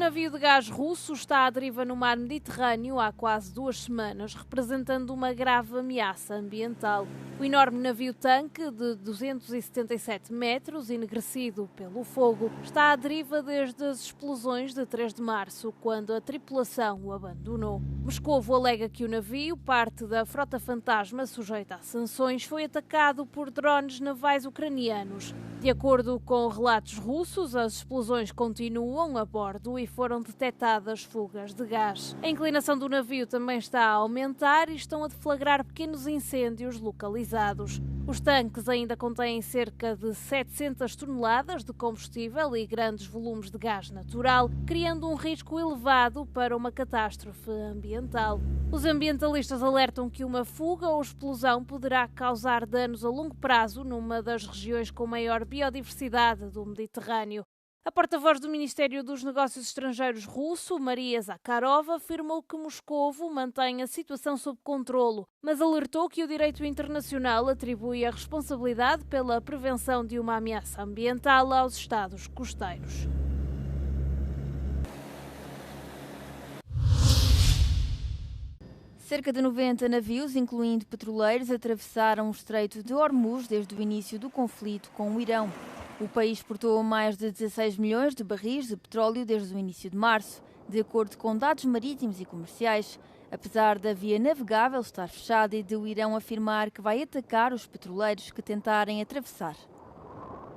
navio de gás russo está à deriva no mar Mediterrâneo há quase 2 semanas, representando uma grave ameaça ambiental. O enorme navio-tanque, de 277 metros, enegrecido pelo fogo, está à deriva desde as explosões de 3 de março, quando a tripulação o abandonou. Moscovo alega que o navio, parte da frota fantasma sujeita a sanções, foi atacado por drones navais ucranianos. De acordo com relatos russos, as explosões continuam a bordo e foram detectadas fugas de gás. A inclinação do navio também está a aumentar e estão a deflagrar pequenos incêndios localizados. Os tanques ainda contêm cerca de 700 toneladas de combustível e grandes volumes de gás natural, criando um risco elevado para uma catástrofe ambiental. Os ambientalistas alertam que uma fuga ou explosão poderá causar danos a longo prazo numa das regiões com maior biodiversidade do Mediterrâneo. A porta-voz do Ministério dos Negócios Estrangeiros russo, Maria Zakharova, afirmou que Moscovo mantém a situação sob controlo, mas alertou que o direito internacional atribui a responsabilidade pela prevenção de uma ameaça ambiental aos Estados costeiros. Cerca de 90 navios, incluindo petroleiros, atravessaram o Estreito de Hormuz desde o início do conflito com o Irão. O país exportou mais de 16 milhões de barris de petróleo desde o início de março, de acordo com dados marítimos e comerciais, apesar da via navegável estar fechada e de o Irão afirmar que vai atacar os petroleiros que tentarem atravessar.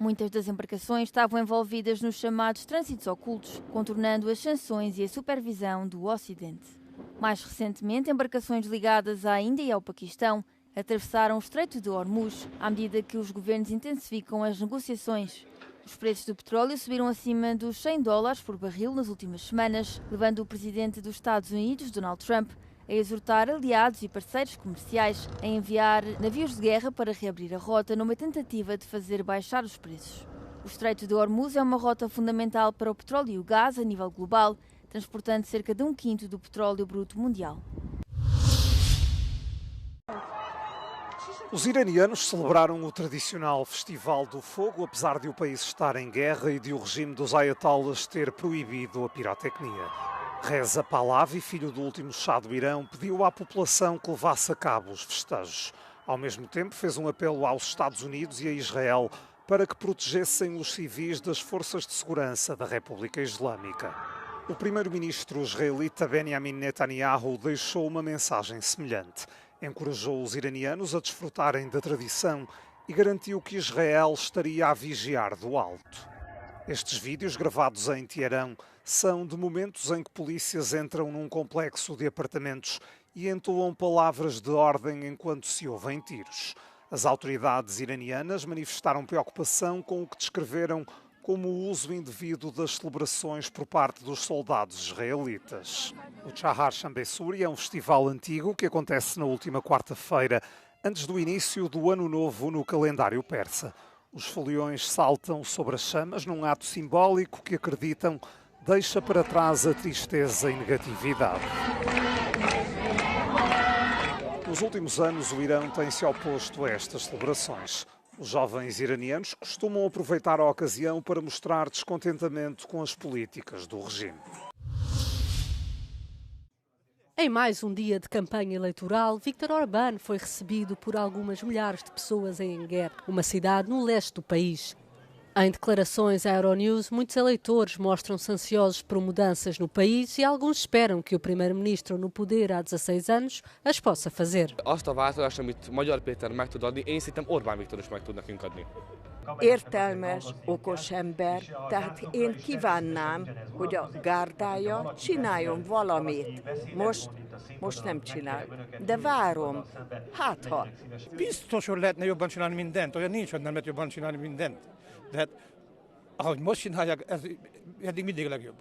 Muitas das embarcações estavam envolvidas nos chamados trânsitos ocultos, contornando as sanções e a supervisão do Ocidente. Mais recentemente, embarcações ligadas à Índia e ao Paquistão atravessaram o Estreito de Hormuz à medida que os governos intensificam as negociações. Os preços do petróleo subiram acima dos $100 por barril nas últimas semanas, levando o presidente dos Estados Unidos, Donald Trump, a exortar aliados e parceiros comerciais a enviar navios de guerra para reabrir a rota numa tentativa de fazer baixar os preços. O Estreito de Hormuz é uma rota fundamental para o petróleo e o gás a nível global, transportando cerca de 1/5 do petróleo bruto mundial. Os iranianos celebraram o tradicional Festival do Fogo, apesar de o país estar em guerra e de o regime dos ayatollahs ter proibido a pirotecnia. Reza Pahlavi, filho do último Shah do Irão, pediu à população que levasse a cabo os festejos. Ao mesmo tempo, fez um apelo aos Estados Unidos e a Israel para que protegessem os civis das forças de segurança da República Islâmica. O primeiro-ministro israelita Benjamin Netanyahu deixou uma mensagem semelhante. Encorajou os iranianos a desfrutarem da tradição e garantiu que Israel estaria a vigiar do alto. Estes vídeos, gravados em Teherão, são de momentos em que polícias entram num complexo de apartamentos e entoam palavras de ordem enquanto se ouvem tiros. As autoridades iranianas manifestaram preocupação com o que descreveram como o uso indevido das celebrações por parte dos soldados israelitas. O Chahar Shambesuri é um festival antigo que acontece na última quarta-feira, antes do início do Ano Novo no calendário persa. Os foliões saltam sobre as chamas num ato simbólico que acreditam deixa para trás a tristeza e negatividade. Nos últimos anos, o Irão tem-se oposto a estas celebrações. Os jovens iranianos costumam aproveitar a ocasião para mostrar descontentamento com as políticas do regime. Em mais um dia de campanha eleitoral, Viktor Orbán foi recebido por algumas milhares de pessoas em Enger, uma cidade no leste do país. Em declarações à Euronews, muitos eleitores mostram-se ansiosos por mudanças no país e alguns esperam que o primeiro-ministro no poder há 16 anos as possa fazer. Értelmes, okos ember, tehát én kívánnám, hogy a gárdája csináljon valamit. Most nem csinál, de várom. Hát ha. Biztos, hogy lehetne jobban csinálni mindent, olyan nincs, hogy nem lehet jobban csinálni mindent. De hát, ahogy most csinálják, ez eddig mindig legjobb.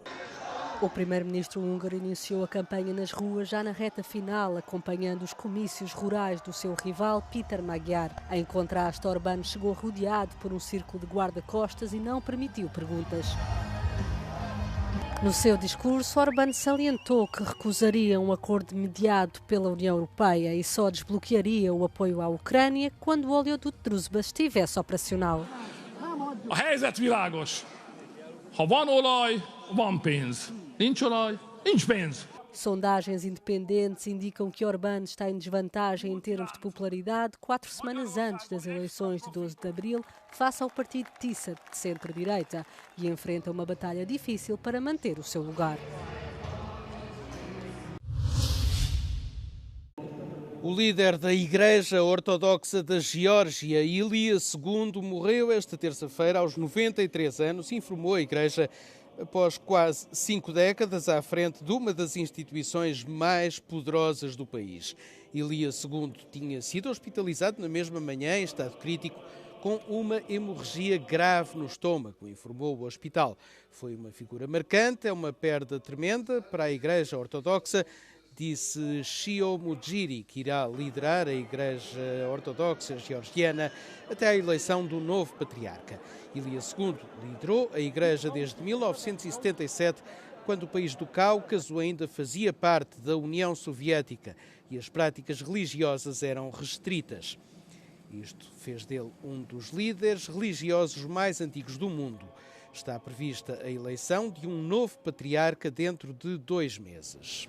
O primeiro-ministro húngaro iniciou a campanha nas ruas já na reta final, acompanhando os comícios rurais do seu rival Péter Magyar. Em contraste, Orbán chegou rodeado por um círculo de guarda-costas e não permitiu perguntas. No seu discurso, Orbán salientou que recusaria um acordo mediado pela União Europeia e só desbloquearia o apoio à Ucrânia quando o oleoduto Druzhba estivesse operacional. A helyzet világos. Ha van olaj, van pénz. nincs olaj, nincs pénz. Sondagens independentes indicam que Orbán está em desvantagem em termos de popularidade 4 semanas antes das eleições de 12 de abril, face ao partido TISA, de centro-direita, e enfrenta uma batalha difícil para manter o seu lugar. O líder da Igreja Ortodoxa da Geórgia, Ilia II, morreu esta terça-feira aos 93 anos, informou a Igreja após quase 5 décadas à frente de uma das instituições mais poderosas do país. Ilia II tinha sido hospitalizado na mesma manhã em estado crítico com uma hemorragia grave no estômago, informou o hospital. Foi uma figura marcante, é uma perda tremenda para a Igreja Ortodoxa, disse Shio Mujiri, que irá liderar a Igreja Ortodoxa Georgiana até à eleição do novo patriarca. Ilia II liderou a Igreja desde 1977, quando o país do Cáucaso ainda fazia parte da União Soviética e as práticas religiosas eram restritas. Isto fez dele um dos líderes religiosos mais antigos do mundo. Está prevista a eleição de um novo patriarca dentro de 2 meses.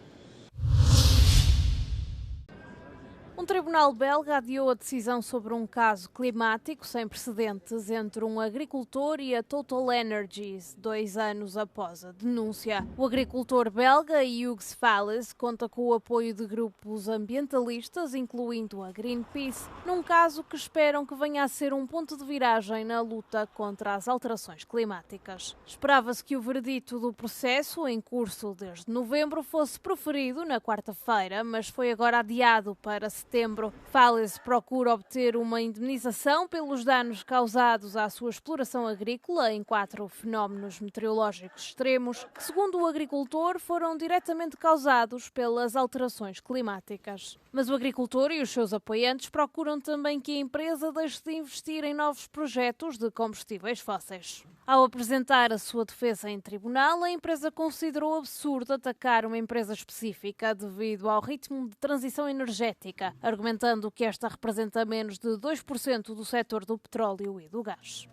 Um tribunal belga adiou a decisão sobre um caso climático sem precedentes entre um agricultor e a Total Energies, 2 anos após a denúncia. O agricultor belga Hugues Fales conta com o apoio de grupos ambientalistas, incluindo a Greenpeace, num caso que esperam que venha a ser um ponto de viragem na luta contra as alterações climáticas. Esperava-se que o veredito do processo, em curso desde novembro, fosse proferido na quarta-feira, mas foi agora adiado para setembro. Fales procura obter uma indemnização pelos danos causados à sua exploração agrícola em 4 fenómenos meteorológicos extremos, que, segundo o agricultor, foram diretamente causados pelas alterações climáticas. Mas o agricultor e os seus apoiantes procuram também que a empresa deixe de investir em novos projetos de combustíveis fósseis. Ao apresentar a sua defesa em tribunal, a empresa considerou absurdo atacar uma empresa específica devido ao ritmo de transição energética, argumentando que esta representa menos de 2% do setor do petróleo e do gás.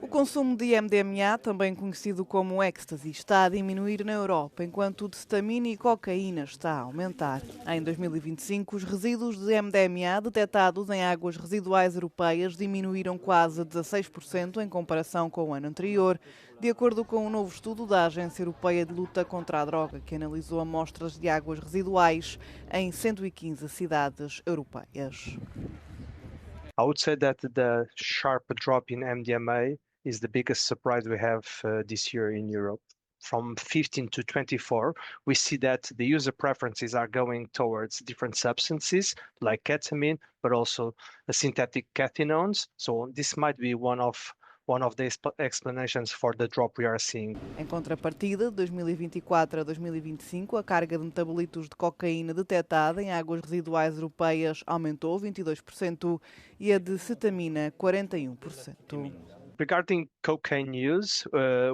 O consumo de MDMA, também conhecido como ecstasy, está a diminuir na Europa, enquanto o de cetamina e cocaína está a aumentar. Em 2025, os resíduos de MDMA detectados em águas residuais europeias diminuíram quase 16% em comparação com o ano anterior, de acordo com um novo estudo da Agência Europeia de Luta contra a Droga, que analisou amostras de águas residuais em 115 cidades europeias. I would say that the sharp drop in MDMA is the biggest surprise we have this year in Europe. From 15 to 24, we see that the user preferences are going towards different substances like ketamine, but also synthetic cathinones. So this might be one of the explanations for the drop we are seeing. Em contrapartida, de 2024 a 2025, a carga de metabolitos de cocaína detectada em águas residuais europeias aumentou 22% e a de cetamina 41%. Regarding cocaine use,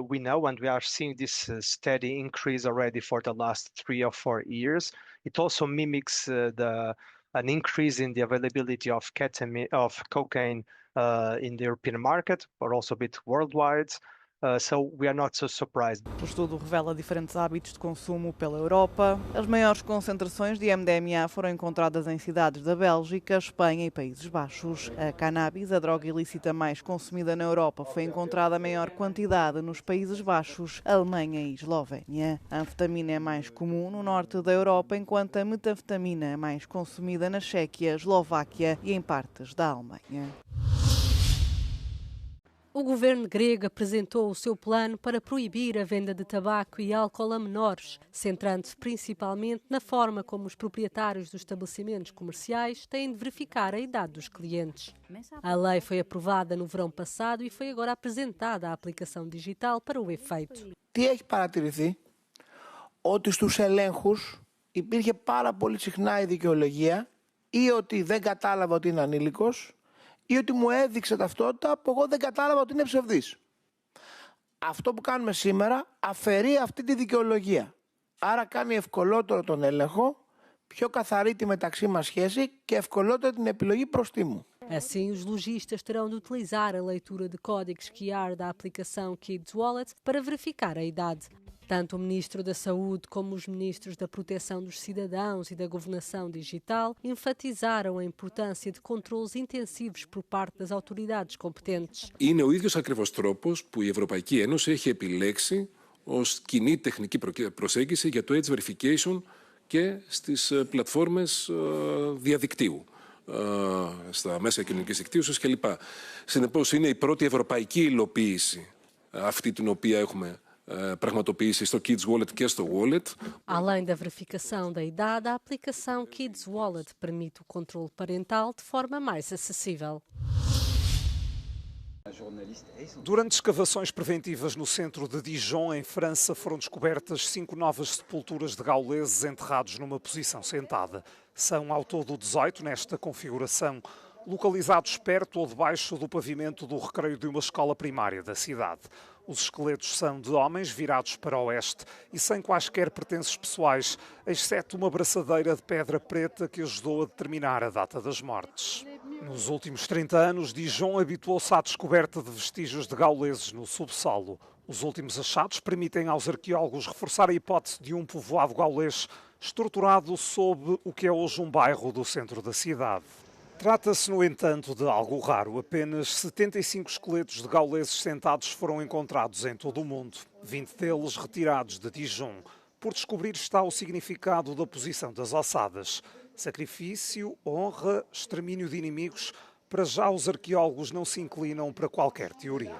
we know, and we are seeing this steady increase already for the last 3 or 4 years. It also mimics an increase in the availability of cocaine in the European market, but also a bit worldwide. So we are not so surprised. O estudo revela diferentes hábitos de consumo pela Europa. As maiores concentrações de MDMA foram encontradas em cidades da Bélgica, Espanha e Países Baixos. A cannabis, a droga ilícita mais consumida na Europa, foi encontrada a maior quantidade nos Países Baixos, Alemanha e Eslovénia. A anfetamina é mais comum no norte da Europa, enquanto a metanfetamina é mais consumida na Chequia, Eslováquia e em partes da Alemanha. O governo grego apresentou o seu plano para proibir a venda de tabaco e álcool a menores, centrando-se principalmente na forma como os proprietários dos estabelecimentos comerciais têm de verificar a idade dos clientes. A lei foi aprovada no verão passado e foi agora apresentada à aplicação digital para o efeito. Τι έχει παρατηρηθεί? Ότι στους ελέγχους υπήρχε πάρα πολύ συχνά η δικαιολογία ή ότι δεν κατάλαβα ότι είναι ανήλικος ή ότι μου έδειξε ταυτότητα που εγώ δεν κατάλαβα ότι είναι ψευδής. Αυτό που κάνουμε σήμερα αφαιρεί αυτή τη δικαιολογία. Άρα κάνει ευκολότερο τον έλεγχο, πιο καθαρή τη μεταξύ μας σχέση και ευκολότερο την επιλογή προστίμου. Assim, os lojistas terão de utilizar a leitura de códigos QR da aplicação Kids Wallet para verificar a idade. Tanto o Ministro da Saúde como os Ministros da Proteção dos Cidadãos e da Governação Digital enfatizaram a importância de controles intensivos por parte das autoridades competentes. Είναι ο ίδιος ακριβώς τρόπος που η Ευρωπαϊκή Ένωση έχει επιλέξει ως κοινή τεχνική προσέγγιση για το age verification και στις πλατφόρμες διαδικτύου, στα μέσα κοινωνικής δικτύωσης κλπ. Συνεπώς, είναι η πρώτη ευρωπαϊκή υλοποίηση αυτή την οποία έχουμε πραγματοποιήσει στο Kids Wallet και στο Wallet. Além da verificação da idade, a aplicação Kids Wallet permite o controle parental de forma mais acessível. Durante escavações preventivas no centro de Dijon, em França, foram descobertas 5 novas sepulturas de gauleses enterrados numa posição sentada. São ao todo 18 nesta configuração, localizados perto ou debaixo do pavimento do recreio de uma escola primária da cidade. Os esqueletos são de homens virados para o oeste e sem quaisquer pertences pessoais, exceto uma braçadeira de pedra preta que ajudou a determinar a data das mortes. Nos últimos 30 anos, Dijon habituou-se à descoberta de vestígios de gauleses no subsolo. Os últimos achados permitem aos arqueólogos reforçar a hipótese de um povoado gaulês estruturado sob o que é hoje um bairro do centro da cidade. Trata-se, no entanto, de algo raro. Apenas 75 esqueletos de gauleses sentados foram encontrados em todo o mundo, 20 deles retirados de Dijon. Por descobrir está o significado da posição das ossadas. Sacrifício, honra, extermínio de inimigos. Para já os arqueólogos não se inclinam para qualquer teoria.